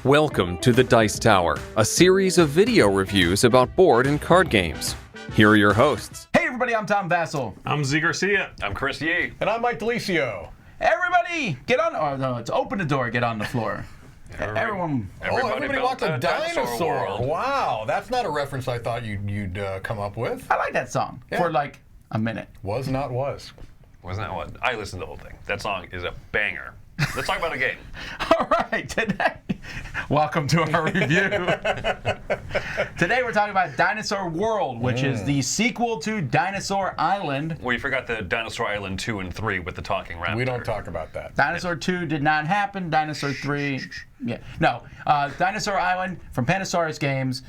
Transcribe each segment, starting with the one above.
Welcome to the Dice Tower, a series of video reviews about board and card games. Here are your hosts. Hey everybody, I'm Tom Vassell. I'm Z Garcia. I'm Chris Yee. And I'm Mike Delisio. Everybody, get on. Oh no, it's open the door. Get on the floor. Everyone. Everybody wants a dinosaur. World. Wow, that's not a reference I thought you'd come up with. I like that song for like a minute. Was not was. Wasn't that what? I listened to the whole thing. That song is a banger. Let's talk about a game. All right, today, welcome to our review. Today we're talking about Dinosaur World, which is the sequel to Dinosaur Island. Well, you forgot the Dinosaur Island 2 and 3 with the talking raptor. We don't talk about that. Dinosaur 2 did not happen. Dinosaur 3, yeah, no. Dinosaur Island from Panasaurus Games,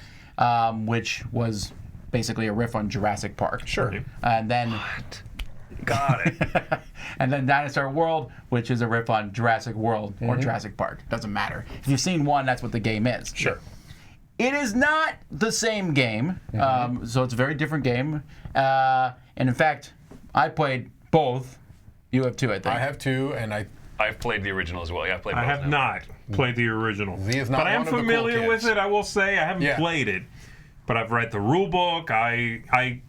which was basically a riff on Jurassic Park. Sure. And then. What? Got it. And then Dinosaur World, which is a riff on Jurassic World or Jurassic Park. Doesn't matter. If you've seen one, that's what the game is. Sure. It is not the same game, so it's a very different game. And in fact, I played both. You have two, I think. I have two, and I've played the original as well. Yeah, I've played both. I have not played the original. Z is not but I am one of the cool familiar with kids. it, I will say. I haven't played it. But I've read the rule book. I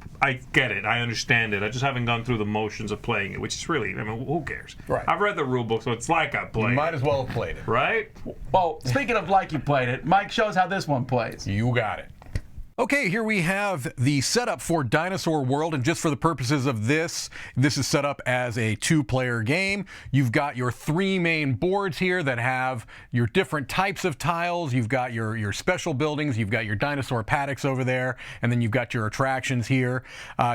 get it. I understand it. I just haven't gone through the motions of playing it, which is really, I mean, who cares? Right. I've read the rule book, so it's like I played You might it. as well have played it. Right? Well, speaking of like you played it, Mike shows how this one plays. You got it. Okay, here we have the setup for Dinosaur World, and just for the purposes of this is set up as a two-player game. You've got your three main boards here that have your different types of tiles. You've got your special buildings, you've got your dinosaur paddocks over there, and then you've got your attractions here.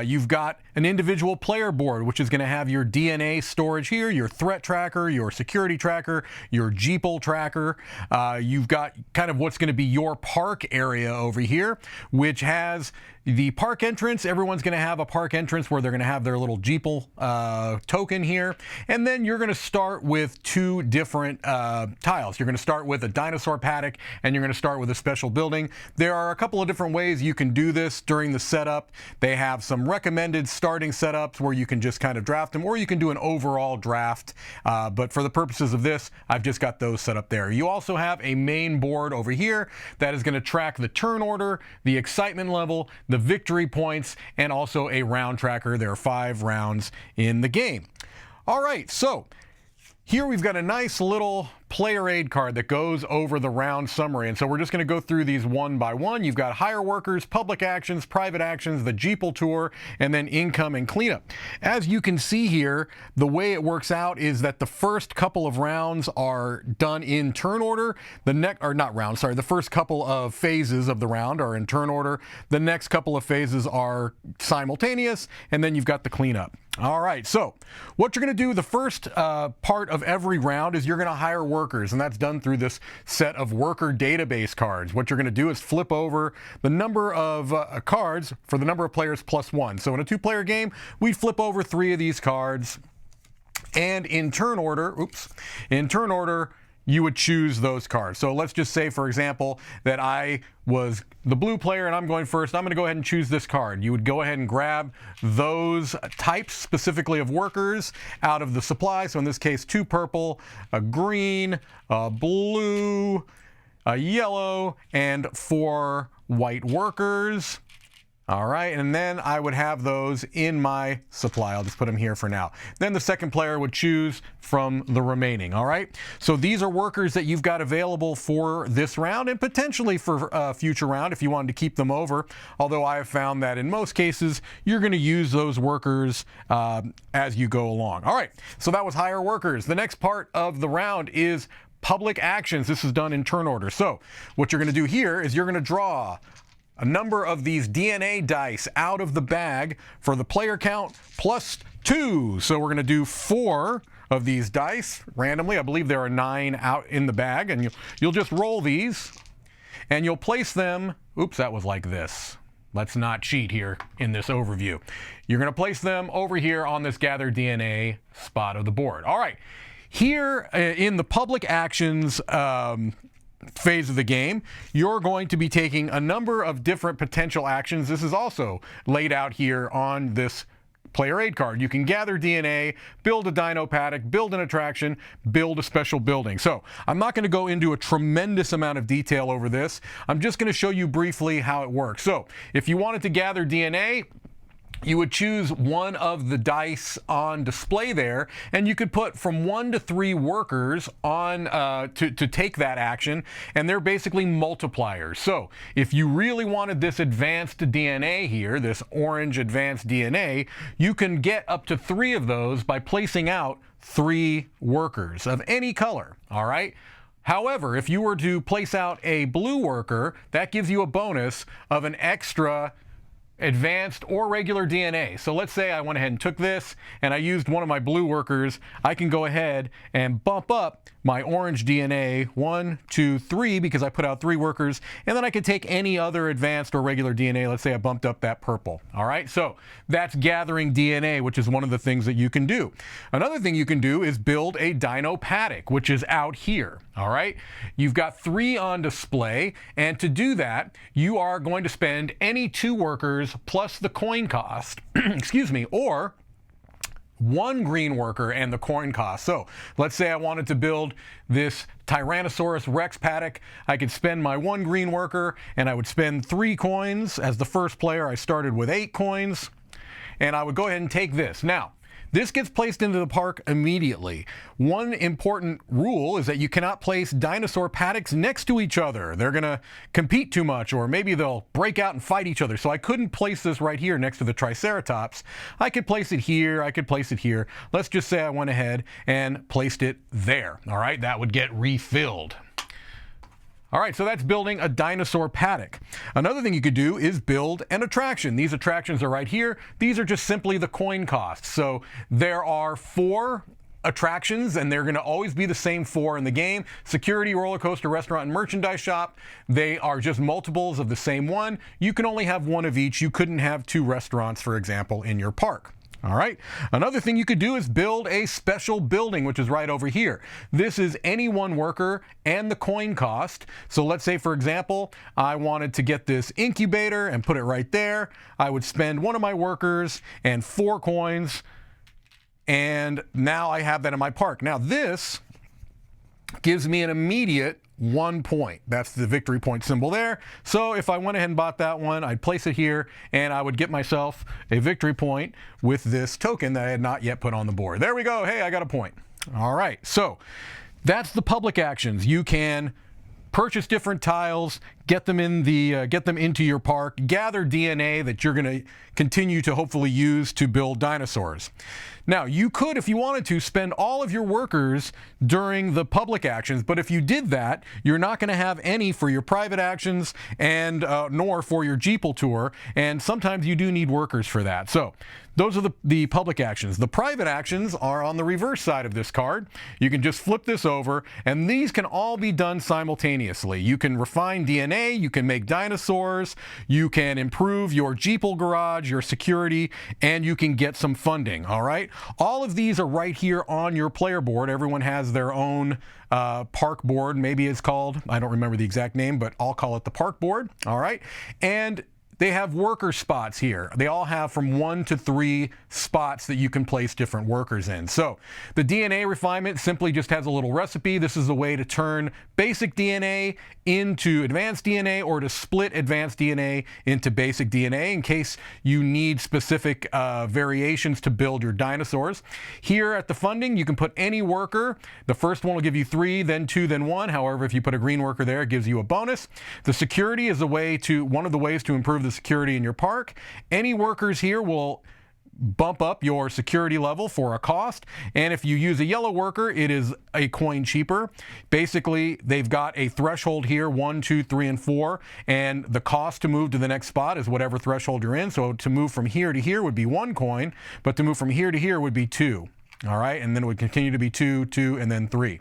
You've got an individual player board, which is going to have your DNA storage here, your threat tracker, your security tracker, your Jeeple tracker. You've got kind of what's going to be your park area over here, which has the park entrance. Everyone's going to have a park entrance where they're going to have their little Jeeple token here. And then you're going to start with two different tiles. You're going to start with a dinosaur paddock, and you're going to start with a special building. There are a couple of different ways you can do this during the setup. They have some recommended starting setups where you can just kind of draft them, or you can do an overall draft. But for the purposes of this, I've just got those set up there. You also have a main board over here that is going to track the turn order, the excitement level, the victory points, and also a round tracker. There are 5 rounds in the game. All right, so here we've got a nice little player aid card that goes over the round summary, and so we're just going to go through these one by one. You've got hire workers, public actions, private actions, the Jeeple tour, and then income and cleanup. As you can see here, the way it works out is that the first couple of rounds are done in turn order. The first couple of phases of the round are in turn order. The next couple of phases are simultaneous, and then you've got the cleanup. All right, so what you're going to do the first part of every round is you're going to hire workers, and that's done through this set of worker database cards. What you're going to do is flip over the number of cards for the number of players plus 1. So in a 2-player game, we flip over 3 of these cards, and in turn order, you would choose those cards. So let's just say, for example, that I was the blue player and I'm going first. I'm going to go ahead and choose this card. You would go ahead and grab those types, specifically of workers, out of the supply. So in this case, 2 purple, a green, a blue, a yellow, and 4 white workers. All right, and then I would have those in my supply. I'll just put them here for now. Then the second player would choose from the remaining, all right? So these are workers that you've got available for this round and potentially for a future round if you wanted to keep them over, although I have found that in most cases, you're gonna use those workers as you go along. All right, so that was hire workers. The next part of the round is public actions. This is done in turn order. So what you're gonna do here is you're gonna draw a number of these DNA dice out of the bag for the player count plus 2. So we're going to do 4 of these dice randomly. I believe there are 9 out in the bag, and you'll just roll these, and you'll place them. Oops, that was like this. Let's not cheat here in this overview. You're going to place them over here on this gather DNA spot of the board. All right, here in the public actions phase of the game, you're going to be taking a number of different potential actions. This is also laid out here on this player aid card. You can gather DNA, build a dino paddock, build an attraction, build a special building. So I'm not going to go into a tremendous amount of detail over this. I'm just going to show you briefly how it works. So if you wanted to gather DNA, you would choose one of the dice on display there, and you could put from 1 to 3 workers on to take that action, and they're basically multipliers. So if you really wanted this advanced DNA here, this orange advanced DNA, you can get up to 3 of those by placing out 3 workers of any color, all right? However, if you were to place out a blue worker, that gives you a bonus of an extra advanced or regular DNA. So let's say I went ahead and took this and I used one of my blue workers. I can go ahead and bump up my orange DNA 1, 2, 3 because I put out 3 workers, and then I could take any other advanced or regular DNA. Let's say I bumped up that purple. All right, so that's gathering DNA, which is one of the things that you can do. Another thing you can do is build a dino paddock, which is out here. All right, you've got 3 on display, and to do that, you are going to spend any 2 workers plus the coin cost, excuse me, or 1 green worker and the coin cost. So let's say I wanted to build this Tyrannosaurus Rex paddock. I could spend my 1 green worker and I would spend 3 coins. As the first player, I started with 8 coins, and I would go ahead and take this. Now, this gets placed into the park immediately. One important rule is that you cannot place dinosaur paddocks next to each other. They're gonna compete too much, or maybe they'll break out and fight each other. So I couldn't place this right here next to the Triceratops. I could place it here, I could place it here. Let's just say I went ahead and placed it there. All right, that would get refilled. All right, so that's building a dinosaur paddock. Another thing you could do is build an attraction. These attractions are right here. These are just simply the coin costs. So there are 4 attractions, and they're going to always be the same 4 in the game. Security, roller coaster, restaurant, and merchandise shop. They are just multiples of the same one. You can only have 1 of each. You couldn't have 2 restaurants, for example, in your park. All right. Another thing you could do is build a special building, which is right over here. This is any 1 worker and the coin cost. So let's say, for example, I wanted to get this incubator and put it right there. I would spend 1 of my workers and 4 coins, and now I have that in my park. Now this gives me an immediate 1 point. That's the victory point symbol there. So if I went ahead and bought that one, I'd place it here, and I would get myself a victory point with this token that I had not yet put on the board. There we go. Hey, I got a point. All right. So that's the public actions. You can purchase different tiles, get them into your park, gather DNA that you're going to continue to hopefully use to build dinosaurs. Now, you could, if you wanted to, spend all of your workers during the public actions, but if you did that, you're not going to have any for your private actions and nor for your Jeeple tour, and sometimes you do need workers for that. So those are the public actions. The private actions are on the reverse side of this card. You can just flip this over, and these can all be done simultaneously. You can refine DNA, you can make dinosaurs, you can improve your Jeeple garage, your security, and you can get some funding, all right? All of these are right here on your player board. Everyone has their own park board, maybe it's called. I don't remember the exact name, but I'll call it the park board, all right? And they have worker spots here. They all have from 1 to 3 spots that you can place different workers in. So the DNA refinement simply just has a little recipe. This is a way to turn basic DNA into advanced DNA, or to split advanced DNA into basic DNA in case you need specific variations to build your dinosaurs. Here at the funding, you can put any worker. The first one will give you 3, then 2, then 1. However, if you put a green worker there, it gives you a bonus. The security is one of the ways to improve the security in your park. Any workers here will bump up your security level for a cost, and if you use a yellow worker, it is a coin cheaper. Basically, they've got a threshold here, 1, 2, 3, and 4, and the cost to move to the next spot is whatever threshold you're in. So to move from here to here would be 1 coin, but to move from here to here would be 2. All right, and then it would continue to be 2, 2, and then 3.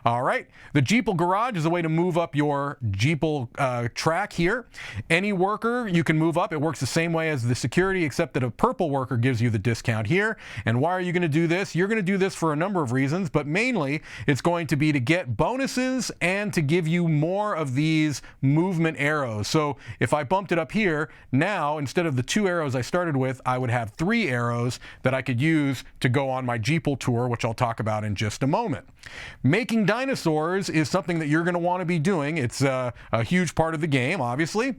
All right, the Jeeple Garage is a way to move up your Jeeple track here. Any worker you can move up. It works the same way as the security, except that a purple worker gives you the discount here. And why are you going to do this? You're going to do this for a number of reasons, but mainly it's going to be to get bonuses and to give you more of these movement arrows. So if I bumped it up here, now instead of the 2 arrows I started with, I would have 3 arrows that I could use to go on my Jeeple tour, which I'll talk about in just a moment. Making dinosaurs is something that you're going to want to be doing. It's a huge part of the game, obviously.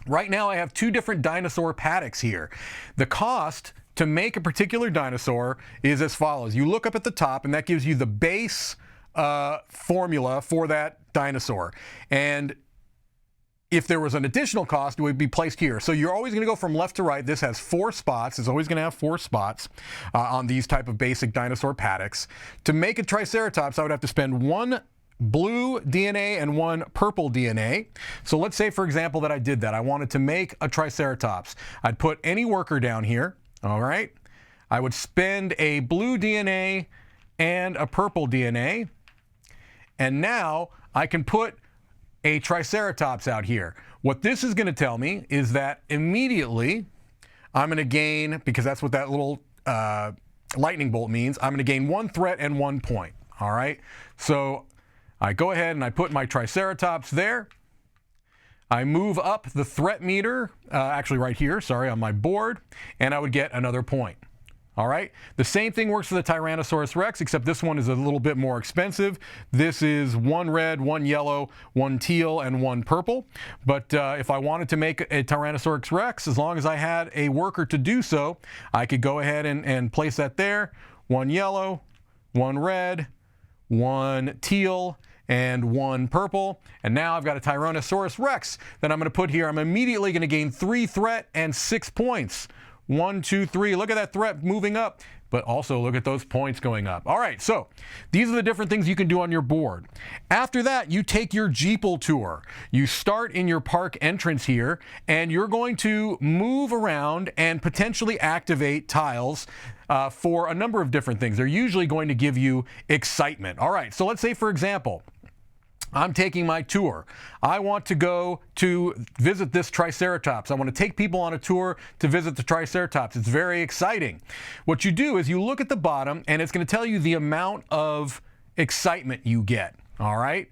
Right now I have 2 different dinosaur paddocks here. The cost to make a particular dinosaur is as follows. You look up at the top and that gives you the base formula for that dinosaur. And if there was an additional cost, it would be placed here. So you're always going to go from left to right. This has 4 spots. It's always going to have 4 spots on these type of basic dinosaur paddocks. To make a Triceratops, I would have to spend 1 blue DNA and 1 purple DNA. So let's say, for example, that I did that. I wanted to make a Triceratops. I'd put any worker down here, all right? I would spend a blue DNA and a purple DNA. And now I can put a Triceratops out here. What this is going to tell me is that immediately I'm going to gain, because that's what that little lightning bolt means, I'm going to gain 1 threat and 1 point. All right? So I go ahead and I put my Triceratops there. I move up the threat meter, actually right here, sorry, on my board, and I would get another point. All right, the same thing works for the Tyrannosaurus Rex, except this one is a little bit more expensive. This is 1 red, 1 yellow, 1 teal, and 1 purple. But if I wanted to make a Tyrannosaurus Rex, as long as I had a worker to do so, I could go ahead and place that there. 1 yellow, 1 red, 1 teal, and 1 purple. And now I've got a Tyrannosaurus Rex that I'm going to put here. I'm immediately going to gain 3 threat and 6 points. 1, 2, 3. Look at that threat moving up, but also look at those points going up. All right, so these are the different things you can do on your board. After that, you take your Jeeple tour. You start in your park entrance here, and you're going to move around and potentially activate tiles for a number of different things. They're usually going to give you excitement. All right, so let's say, for example, I'm taking my tour. I want to go to visit this Triceratops. I want to take people on a tour to visit the Triceratops. It's very exciting. What you do is you look at the bottom, and it's going to tell you the amount of excitement you get. All right?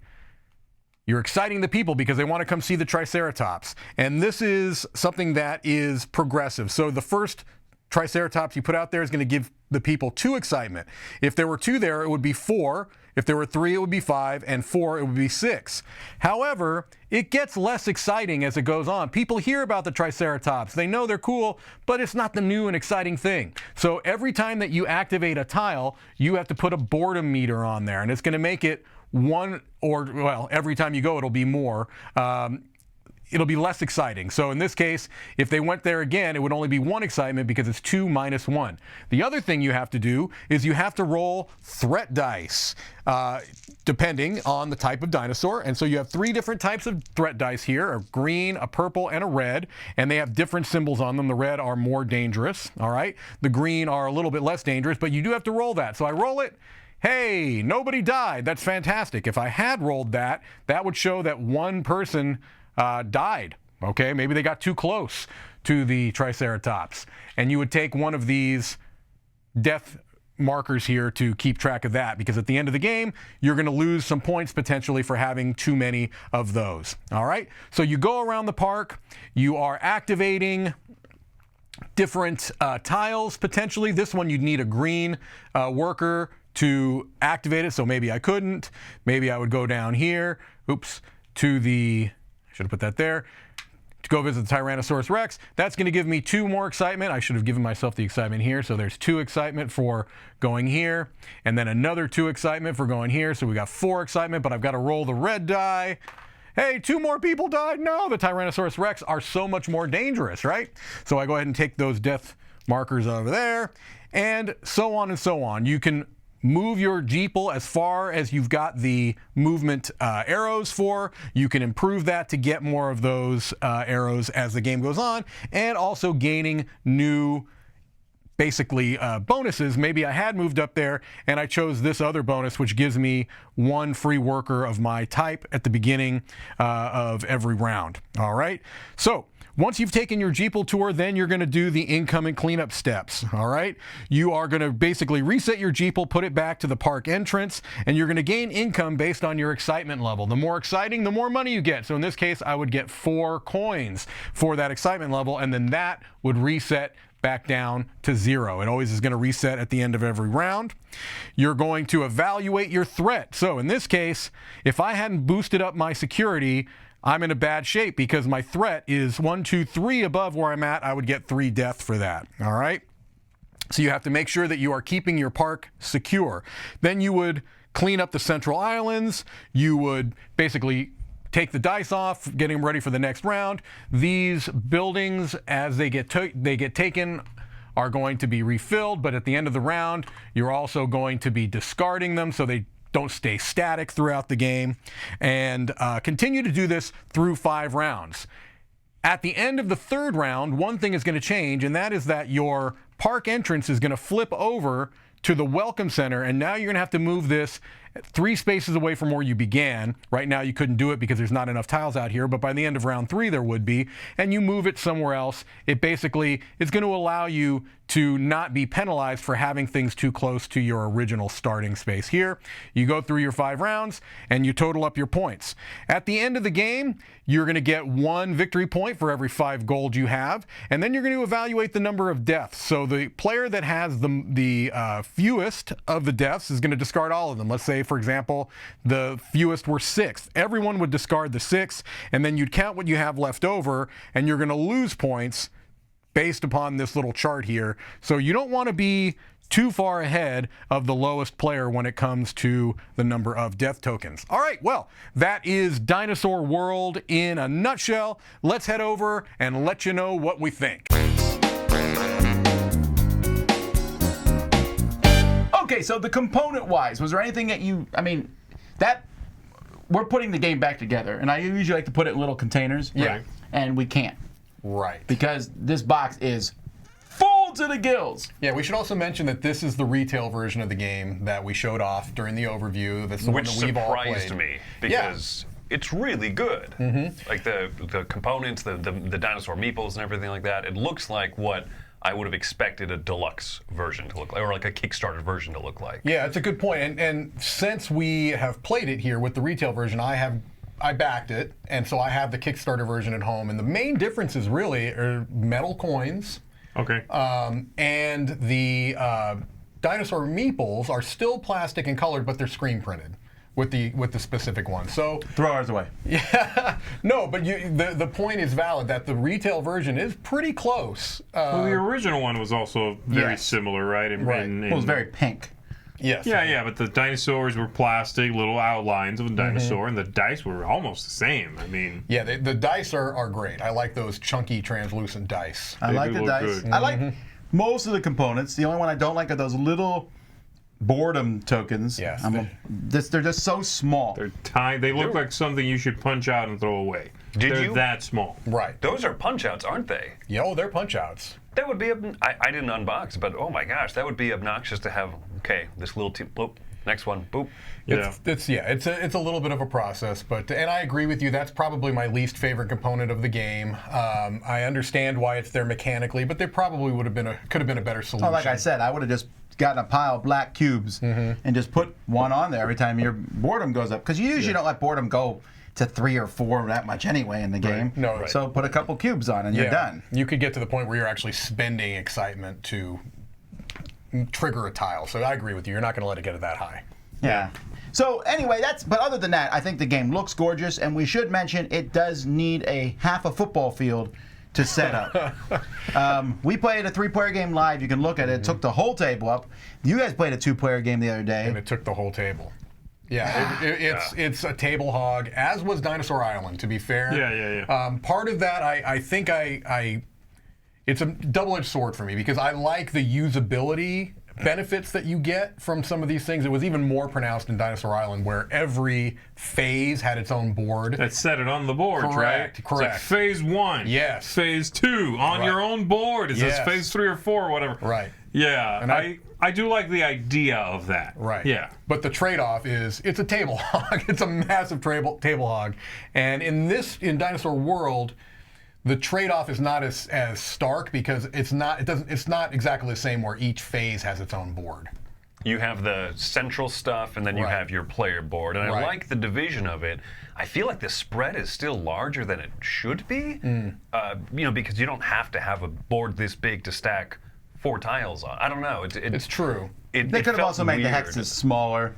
You're exciting the people because they want to come see the Triceratops. And this is something that is progressive. So the first Triceratops you put out there is going to give the people 2 excitement. If there were 2 there, it would be 4. If there were 3, it would be 5, and 4, it would be 6. However, it gets less exciting as it goes on. People hear about the Triceratops. They know they're cool, but it's not the new and exciting thing. So every time that you activate a tile, you have to put a boredom meter on there, and it's going to make it 1, or, well, every time you go, it'll be more. It'll be less exciting. So in this case, if they went there again, it would only be 1 excitement because it's 2 minus 1. The other thing you have to do is you have to roll threat dice, depending on the type of dinosaur. And so you have 3 different types of threat dice here, a green, a purple, and a red, and they have different symbols on them. The red are more dangerous, all right? The green are a little bit less dangerous, but you do have to roll that. So I roll it. Hey, nobody died. That's fantastic. If I had rolled that, that would show that 1 person died. Okay, maybe they got too close to the Triceratops, and you would take one of these death markers here to keep track of that, because at the end of the game you're going to lose some points potentially for having too many of those. All right, so you go around the park, you are activating different tiles potentially. This one you'd need a green worker to activate it, so maybe I couldn't. Maybe I would go down here, to the, should have put that there, to go visit the Tyrannosaurus Rex. That's going to give me 2 more excitement. I should have given myself the excitement here. So there's 2 excitement for going here, and then another 2 excitement for going here. So we got 4 excitement, but I've got to roll the red die. Hey, 2 more people died. No, the Tyrannosaurus Rex are so much more dangerous, right? So I go ahead and take those death markers over there, and so on and so on. You can move your Jeeple as far as you've got the movement arrows for. You can improve that to get more of those arrows as the game goes on, and also gaining new basically bonuses, maybe I had moved up there and I chose this other bonus, which gives me 1 free worker of my type at the beginning of every round. All right. So once you've taken your Jeeple tour, then you're going to do the incoming cleanup steps. All right. You are going to basically reset your Jeeple, put it back to the park entrance, and you're going to gain income based on your excitement level. The more exciting, the more money you get. So in this case, I would get 4 coins for that excitement level, and then that would reset back down to 0. It always is going to reset at the end of every round. You're going to evaluate your threat. So in this case, if I hadn't boosted up my security, I'm in a bad shape because my threat is 1, 2, 3 above where I'm at. I would get 3 death for that. All right. So you have to make sure that you are keeping your park secure. Then you would clean up the central islands. You would basically take the dice off, getting them ready for the next round. These buildings, as they get taken, are going to be refilled, but at the end of the round, you're also going to be discarding them so they don't stay static throughout the game, and continue to do this through 5 rounds. At the end of the 3rd round, one thing is going to change, and that is that your park entrance is going to flip over to the welcome center, and now you're going to have to move this 3 spaces away from where you began. Right now you couldn't do it because there's not enough tiles out here, but by the end of round 3 there would be, and you move it somewhere else. It basically is going to allow you to not be penalized for having things too close to your original starting space here. You go through your 5 rounds and you total up your points. At the end of the game, you're going to get 1 victory point for every 5 gold you have, and then you're going to evaluate the number of deaths. So the player that has the fewest of the deaths is going to discard all of them. Let's say, for example, the fewest were 6. Everyone would discard the 6, and then you'd count what you have left over, and you're going to lose points based upon this little chart here. So you don't want to be too far ahead of the lowest player when it comes to the number of death tokens. All right, well, that is Dinosaur World in a nutshell. Let's head over and let you know what we think. Okay, so the component-wise, was there anything that we're putting the game back together, and I usually like to put it in little containers. Yeah. And we can't. Right. Because this box is full to the gills. Yeah, we should also mention that this is the retail version of the game that we showed off during the overview. That's the one that we've all played. Which surprised me because it's really good. Like the components, the dinosaur meeples and everything like that. It looks like what I would have expected a deluxe version to look like, or like a Kickstarter version to look like. Yeah, it's a good point. And since we have played it here with the retail version, I backed it, and so I have the Kickstarter version at home. And the main differences really are metal coins. Okay. And the dinosaur meeples are still plastic and colored, but they're screen printed with the specific one. So throw ours away. Yeah. No, but the point is valid that the retail version is pretty close. Well, the original one was also very similar, right? It was very pink. Yes. Yeah, but the dinosaurs were plastic, little outlines of a dinosaur, and the dice were almost the same. I mean, yeah, the dice are great. I like those chunky, translucent dice. I like the dice. Good. I like most of the components. The only one I don't like are those little boredom tokens. Yes. They're just so small. They're tiny. They look like something you should punch out and throw away. They're that small. Right. Those are punch-outs, aren't they? Yeah, they're punch-outs. That would be, I didn't unbox, but oh my gosh, that would be obnoxious to have, this little, boop, next one, boop. It's a little bit of a process, but, and I agree with you, that's probably my least favorite component of the game. I understand why it's there mechanically, but there probably could have been a better solution. Oh, like I said, I would have just gotten a pile of black cubes and just put one on there every time your boredom goes up, because you usually don't let boredom go to 3 or 4 that much anyway in the game. No, right. So put a couple cubes on and you're done. You could get to the point where you're actually spending excitement to trigger a tile. So I agree with you. You're not going to let it get that high. Yeah. So anyway, but other than that, I think the game looks gorgeous, and we should mention it does need a half a football field to set up. We played a 3-player game live. You can look at it. It took the whole table up. You guys played a 2-player game the other day. And it took the whole table. Yeah, it's a table hog, as was Dinosaur Island, to be fair. Yeah. Part of that, I think it's a double-edged sword for me, because I like the usability benefits that you get from some of these things. It was even more pronounced in Dinosaur Island, where every phase had its own board. That set it on the board, right? Correct. It's like phase 1. Yes. Phase 2 on your own board. It says phase 3 or 4 or whatever. Right. Yeah, And I do like the idea of that. Right. Yeah. But the trade-off is it's a table hog. It's a massive table hog. And in Dinosaur World, the trade-off is not as stark because it's not exactly the same where each phase has its own board. You have the central stuff, and then you Right. have your player board. And I Right. like the division of it. I feel like the spread is still larger than it should be, because you don't have to have a board this big to stack 4 tiles on. I don't know. It's true. They could have also made the hexes smaller.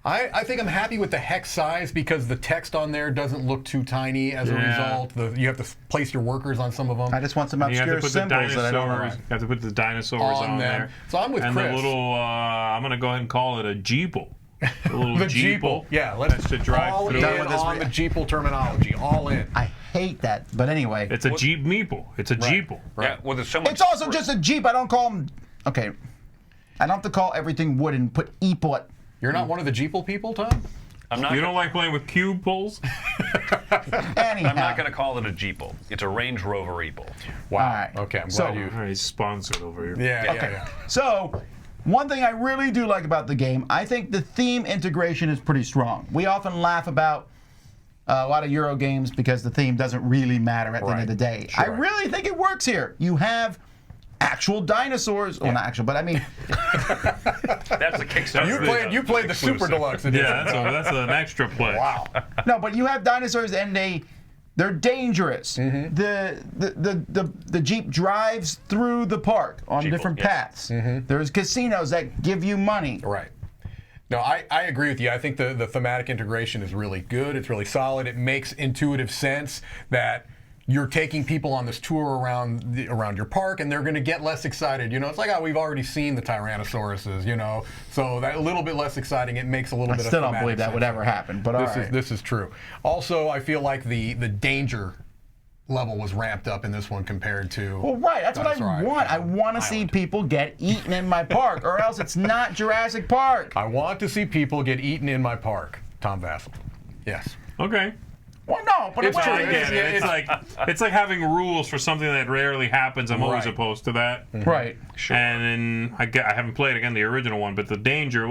I think I'm happy with the hex size because the text on there doesn't look too tiny as a result. You have to place your workers on some of them. I just want some You have to obscure put the symbols that I don't dinosaurs. like. You have to put the dinosaurs on them. there. So I'm with and Chris. the little. I'm gonna go ahead and call it a jeeple. A little The jeeple. Jeeple. Yeah, let's That's to drive all through. in Done with this on the Jeeple terminology. All in. I hate that. But anyway. It's a Jeep meeple. It's a jeeple. Yeah, well, there's so much. It's also just a Jeep. I don't call them. Okay. I don't have to call everything wood and put Eeplet. You're not one of the Jeeple people, Tom? I'm not You gonna, don't like playing with cube pulls? Anyhow. I'm not going to call it a Jeeple. It's a Range Rover Eeple. Wow. All right. Okay, I'm So- glad you. All right, he's sponsored over here. Yeah, Okay. yeah. So, one thing I really do like about the game, I think the theme integration is pretty strong. We often laugh about a lot of Euro games because the theme doesn't really matter at the end of the day. I really think it works here. You have actual dinosaurs. Well, not actual, but I mean, That's a Kickstarter. You played the Super Deluxe edition. Yeah, that's an extra play. Wow. no, but you have dinosaurs and they're dangerous. Mm-hmm. The Jeep drives through the park on Jeeple, different yes. paths. Mm-hmm. There's casinos that give you money. Right. No, I agree with you. I think the thematic integration is really good. It's really solid. It makes intuitive sense that you're taking people on this tour around your park, and they're going to get less excited. It's like, we've already seen the Tyrannosauruses, so that a little bit less exciting. It makes a little I bit. still of don't believe that sense. would ever happen, but all right. This is true. Also, I feel like the danger level was ramped up in this one compared to. Well, right. That's what Dinosaur I want. I want to see people get eaten in my park, or else it's not Jurassic Park. I want to see people get eaten in my park. Tom Vassell. Yes. Okay. Well, no, but It's well, true. I get it. It's like having rules for something that rarely happens. I'm always Right. opposed to that. right. Sure. And then I haven't played again the original one, but the danger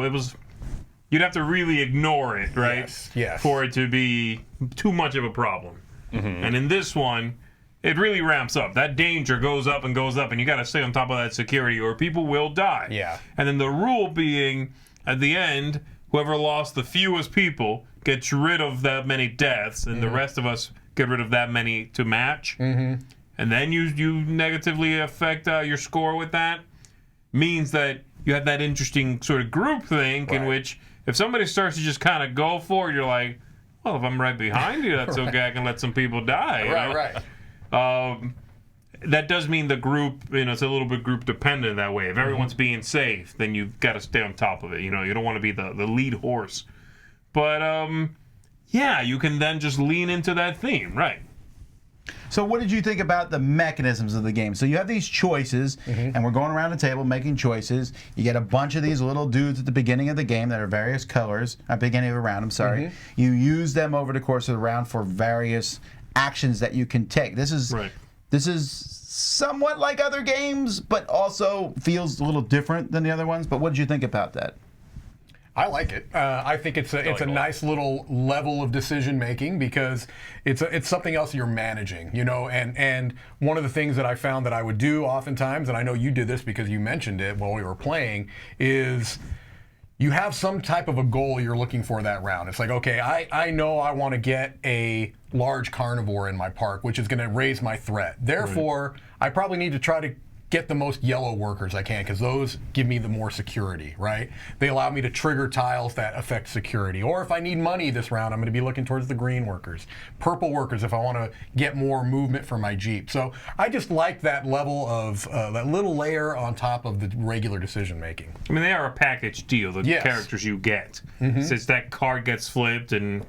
you'd have to really ignore it, right? Yes. For it to be too much of a problem. And in this one, it really ramps up. That danger goes up, and you got to stay on top of that security, or people will die. Yeah. And then the rule being, at the end, whoever lost the fewest people gets rid of that many deaths, and the rest of us get rid of that many to match. And then you negatively affect your score with that. Means that you have that interesting sort of group thing in which if somebody starts to just kind of go for it, you're like, well, if I'm right behind you, that's okay. I can let some people die. you know? Right. That does mean the group, it's a little bit group dependent that way. If everyone's being safe, then you've got to stay on top of it. You don't want to be the lead horse. But, yeah, you can then just lean into that theme, right? So what did you think about the mechanisms of the game? So you have these choices, and we're going around the table making choices. You get a bunch of these little dudes at the beginning of the game that are various colors. At the beginning of the round, I'm sorry. You use them over the course of the round for various actions that you can take. This is somewhat like other games, but also feels a little different than the other ones. But what did you think about that? I like it. I think it's a nice little level of decision making because it's something else you're managing, and one of the things that I found that I would do oftentimes, and I know you did this because you mentioned it while we were playing, is you have some type of a goal you're looking for that round. It's like, okay, I know I want to get a large carnivore in my park, which is going to raise my threat. Therefore, I probably need to try to get the most yellow workers I can because those give me the more security, right? They allow me to trigger tiles that affect security. Or if I need money this round, I'm going to be looking towards the green workers. Purple workers if I want to get more movement for my Jeep. So I just like that level of, that little layer on top of the regular decision making. I mean, they are a package deal, the characters you get. Since that card gets flipped and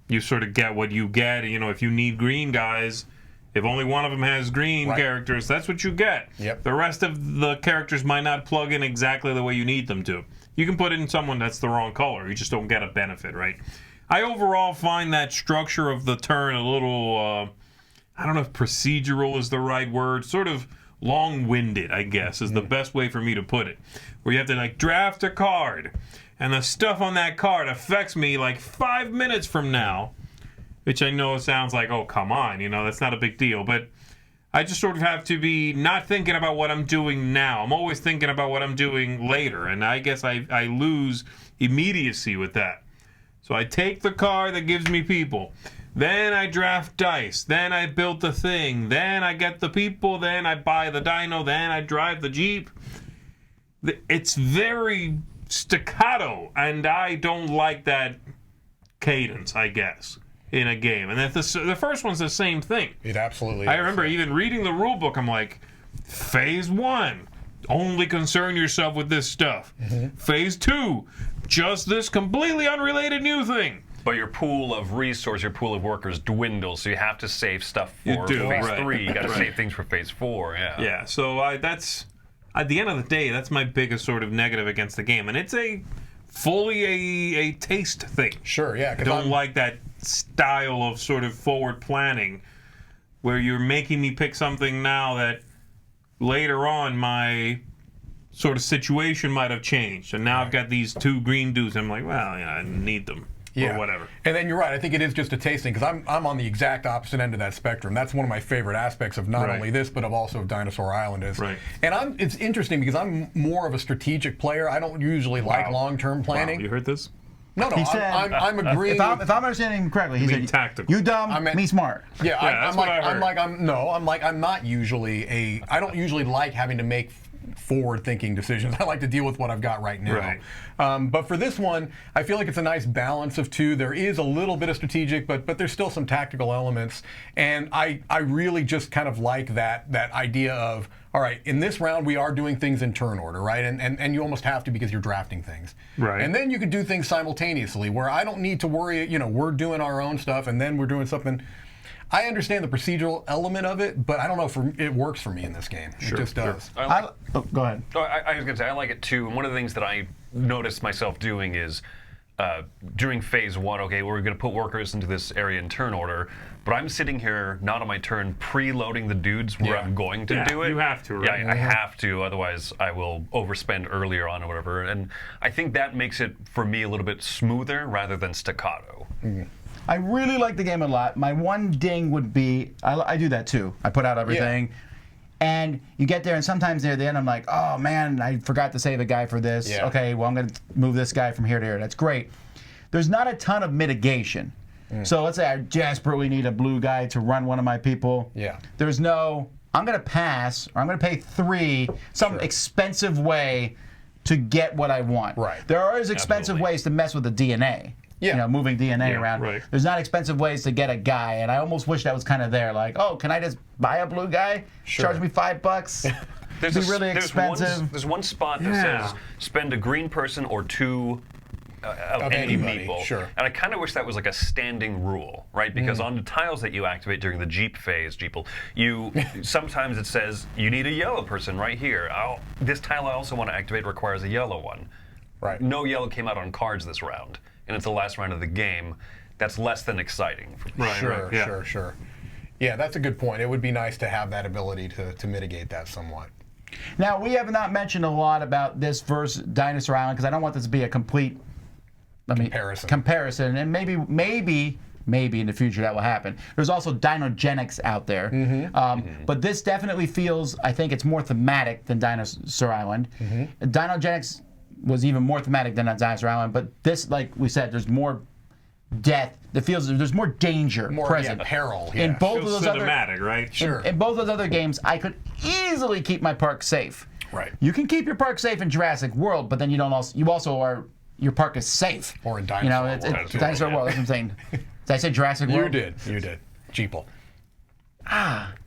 you sort of get what you get, if you need green guys, if only one of them has green characters, that's what you get. Yep. The rest of the characters might not plug in exactly the way you need them to. You can put in someone that's the wrong color. You just don't get a benefit, right? I overall find that structure of the turn a little, I don't know if procedural is the right word, sort of long-winded, I guess, is the best way for me to put it. Where you have to like draft a card, and the stuff on that card affects me like 5 minutes from now, which I know sounds like, oh, come on, that's not a big deal, but I just sort of have to be not thinking about what I'm doing now. I'm always thinking about what I'm doing later, and I guess I lose immediacy with that. So I take the card that gives me people. Then I draft dice. Then I build the thing. Then I get the people. Then I buy the dino. Then I drive the Jeep. It's very staccato, and I don't like that cadence, I guess, in a game. And the first one's the same thing. It absolutely I is. remember even reading the rule book, I'm like, Phase 1, only concern yourself with this stuff. Phase 2, just this completely unrelated new thing. But your pool of resource, your pool of workers dwindles, so you have to save stuff for do, Phase right. 3. You got to Right. save things for Phase 4, yeah. Yeah, so that's, at the end of the day, that's my biggest sort of negative against the game. And it's fully a taste thing. Sure, yeah. I 'cause don't I'm- like that style of sort of forward planning where you're making me pick something now that later on my sort of situation might have changed. And now I've got these 2 green dudes. I'm like, well, yeah, I need them. Or whatever. And then you're right. I think it is just a tasting because I'm on the exact opposite end of that spectrum. That's one of my favorite aspects of not Right. only this but of also of Dinosaur Island is. Right. And it's interesting because I'm more of a strategic player. I don't usually like long-term planning. Wow, you heard this? No, He said- I'm agreeing. If I'm understanding him correctly, he mean said, tactical. "You dumb, meant- me smart." Yeah, that's what I heard. I'm not usually I don't usually like having to make forward-thinking decisions. I like to deal with what I've got right now. Right. But for this one, I feel like it's a nice balance of two. There is a little bit of strategic, but there's still some tactical elements. And I really just kind of like that idea of, all right, in this round we are doing things in turn order, right? And you almost have to because you're drafting things. Right. And then you could do things simultaneously where I don't need to worry, we're doing our own stuff and then we're doing something. I understand the procedural element of it, but I don't know if it works for me in this game. It just does. Go ahead. Oh, I was going to say, I like it too. And one of the things that I noticed myself doing is during Phase 1, okay, we're going to put workers into this area in turn order, but I'm sitting here, not on my turn, preloading the dudes where I'm going to do it. You have to, right? Yeah, I have to, otherwise I will overspend earlier on or whatever. And I think that makes it, for me, a little bit smoother rather than staccato. I really like the game a lot. My one ding would be, I do that too. I put out everything. And you get there, and sometimes near the end, I'm like, oh man, I forgot to save a guy for this. Yeah. Okay, well, I'm going to move this guy from here to here. That's great. There's not a ton of mitigation. So let's say I desperately need a blue guy to run one of my people. Yeah. There's no, I'm going to pass, or I'm going to pay 3, some expensive way to get what I want. Right. There are expensive Absolutely. ways to mess with the DNA. Yeah. Moving DNA around. right. There's not expensive ways to get a guy, and I almost wish that was kind of there. Like, oh, can I just buy a blue guy? Sure. Charge me $5? There's Be really expensive. There's one spot that says spend a green person or 2 of any anybody, meeple. sure. And I kind of wish that was like a standing rule, right? Because on the tiles that you activate during the Jeep phase, sometimes it says you need a yellow person right here. This tile I also want to activate requires a yellow one. Right. No yellow came out on cards this round, and it's the last round of the game. That's less than exciting for me. Right, Sure, right, yeah. sure. Yeah, that's a good point. It would be nice to have that ability to mitigate that somewhat. Now, we have not mentioned a lot about this versus Dinosaur Island because I don't want this to be a complete comparison. And maybe in the future that will happen. There's also Dinogenics out there. But this definitely feels, I think it's more thematic than Dinosaur Island. Dinogenics was even more thematic than Dinosaur Island, but this, like we said, there's more death. It feels there's more danger present. Peril. In both of Feels those other cinematic, right? Sure. in both those other games, I could easily keep my park safe. Right. You can keep your park safe in Jurassic World, but then you also are your park is safe. Or in You know, Dinosaur it's World. Dinosaur World. That's what I'm saying. Did I say Jurassic World? You did. Jeeple.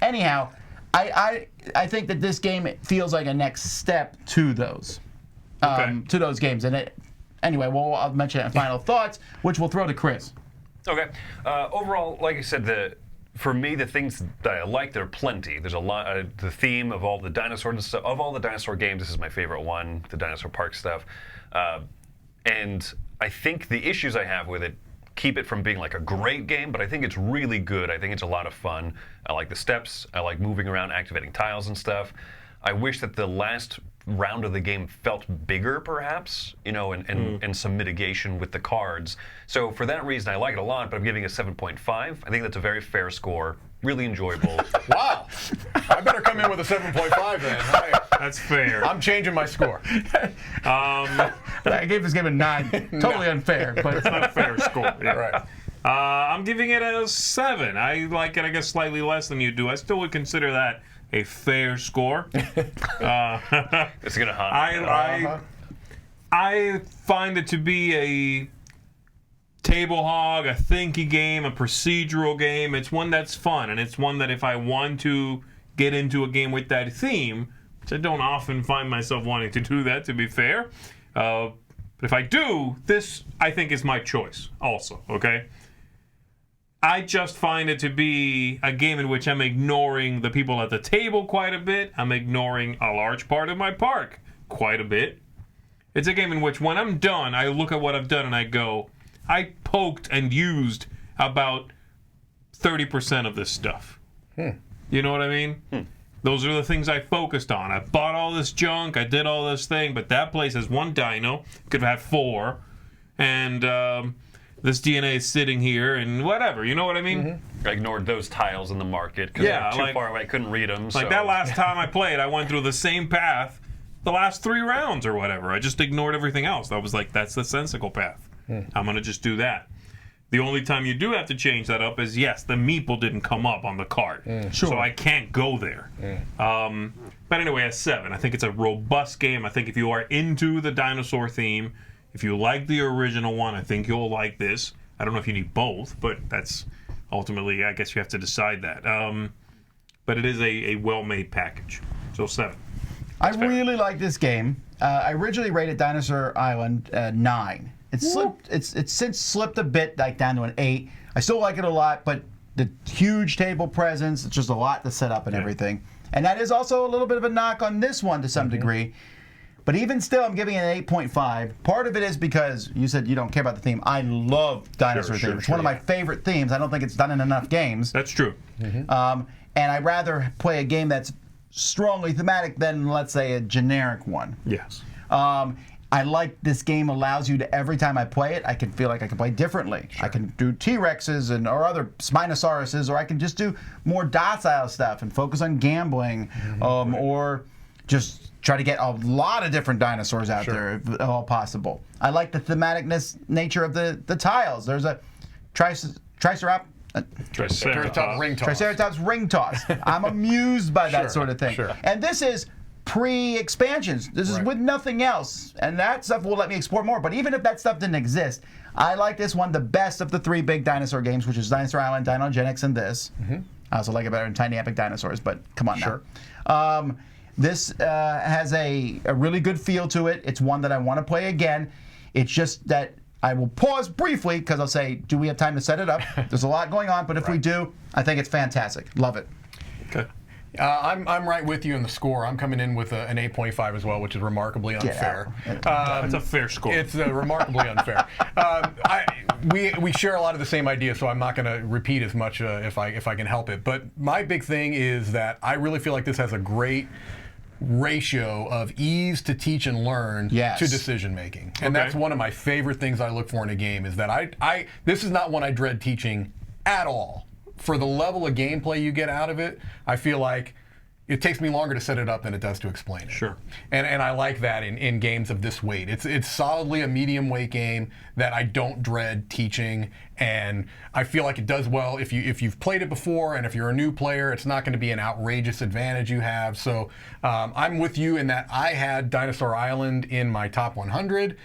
Anyhow, I think that this game feels like a next step to those games. And anyway, well, I'll mention it in final thoughts, which we'll throw to Chris. Okay. Overall, like I said, for me, the things that I like, there are plenty. There's a lot. The theme of all the dinosaur stuff, of all the dinosaur games, this is my favorite one, the dinosaur park stuff. And I think the issues I have with it keep it from being like a great game, but I think it's really good. I think it's a lot of fun. I like the steps. I like moving around, activating tiles and stuff. I wish that the last round of the game felt bigger, perhaps, and some mitigation with the cards. So for that reason, I like it a lot, but I'm giving it a 7.5. I think that's a very fair score. Really enjoyable. Wow. I better come in with a 7.5 then. That's fair. I'm changing my score. I gave this game a 9. Totally unfair, but It's not a fair score. Yeah. Right. I'm giving it a 7. I like it, I guess, slightly less than you do. I still would consider that a fair score. It's going to haunt. I find it to be a table hog, a thinky game, a procedural game. It's one that's fun, and it's one that if I want to get into a game with that theme, which I don't often find myself wanting to do that, to be fair, but if I do, this, I think, is my choice also, okay? I just find it to be a game in which I'm ignoring the people at the table quite a bit. I'm ignoring a large part of my park quite a bit. It's a game in which when I'm done, I look at what I've done and I go, I poked and used about 30% of this stuff. You know what I mean? Those are the things I focused on. I bought all this junk, I did all this thing, but that place has 1 dino, could have had 4, and this DNA is sitting here, and whatever, you know what I mean? I ignored those tiles in the market because they were too far away. I couldn't read them. Like that last time I played, I went through the same path the last 3 rounds or whatever. I just ignored everything else. I was like, that's the sensical path. I'm going to just do that. The only time you do have to change that up is, yes, the meeple didn't come up on the card. So I can't go there. But anyway, a 7. I think it's a robust game. I think if you are into the dinosaur theme, if you like the original one, I think you'll like this. I don't know if you need both, but that's ultimately, I guess you have to decide that. But it is a well-made package. So 7. I really like this game. I originally rated Dinosaur Island 9. It's slipped. It's since slipped a bit, like down to an 8. I still like it a lot, but the huge table presence, it's just a lot to set up and everything. And that is also a little bit of a knock on this one to some degree. But even still, I'm giving it an 8.5. Part of it is because you said you don't care about the theme. I love dinosaur theme. It's one of my favorite themes. I don't think it's done in enough games. That's true. And I'd rather play a game that's strongly thematic than, let's say, a generic one. Yes. I like this game allows you to, every time I play it, I can feel like I can play differently. I can do T-Rexes or other Spinosauruses, or I can just do more docile stuff and focus on gambling, or just try to get a lot of different dinosaurs out there, if at all possible. I like the thematicness nature of the tiles. There's a Triceratops ring toss. I'm amused by that sort of thing. And this is pre-expansions. This is with nothing else. And that stuff will let me explore more. But even if that stuff didn't exist, I like this one the best of the 3 big dinosaur games, which is Dinosaur Island, Dinogenics, and this. I also like it better than Tiny Epic Dinosaurs, but come on now. This has a really good feel to it. It's one that I want to play again. It's just that I will pause briefly because I'll say, do we have time to set it up? There's a lot going on, but if we do, I think it's fantastic. Love it. Okay. I'm right with you in the score. I'm coming in with an 8.5 as well, which is remarkably unfair. That's a fair score. It's remarkably unfair. We share a lot of the same ideas, so I'm not going to repeat as much if I can help it. But my big thing is that I really feel like this has a great ratio of ease to teach and learn to decision making, and that's one of my favorite things I look for in a game. Is that this is not one I dread teaching at all. For the level of gameplay you get out of it, I feel like it takes me longer to set it up than it does to explain it. Sure. And I like that in games of this weight. It's solidly a medium weight game that I don't dread teaching, and I feel like it does well if you've played it before, and if you're a new player, it's not going to be an outrageous advantage you have. So I'm with you in that I had Dinosaur Island in my top 100.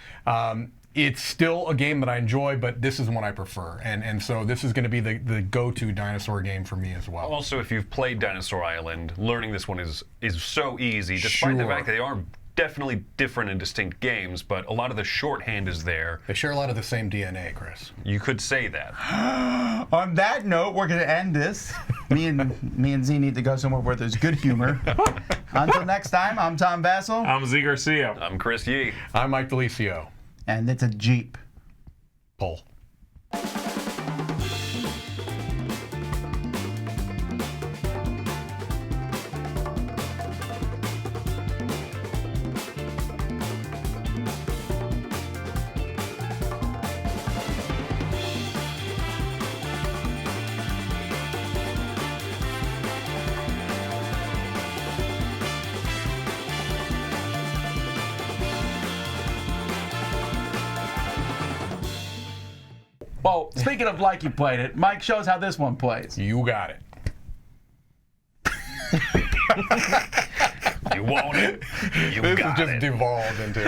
It's still a game that I enjoy, but this is one I prefer. And so this is going to be the go-to dinosaur game for me as well. Also, if you've played Dinosaur Island, learning this one is so easy, despite the fact that they are definitely different and distinct games, but a lot of the shorthand is there. They share a lot of the same DNA, Chris. You could say that. On that note, we're going to end this. Me and Z need to go somewhere where there's good humor. Until next time, I'm Tom Vassell. I'm Z Garcia. I'm Chris Yee. I'm Mike Delicio. And it's a Jeep. Pull. Well, speaking of like you played it, Mike shows how this one plays. You got it. You want it. You This got has just it. devolved into.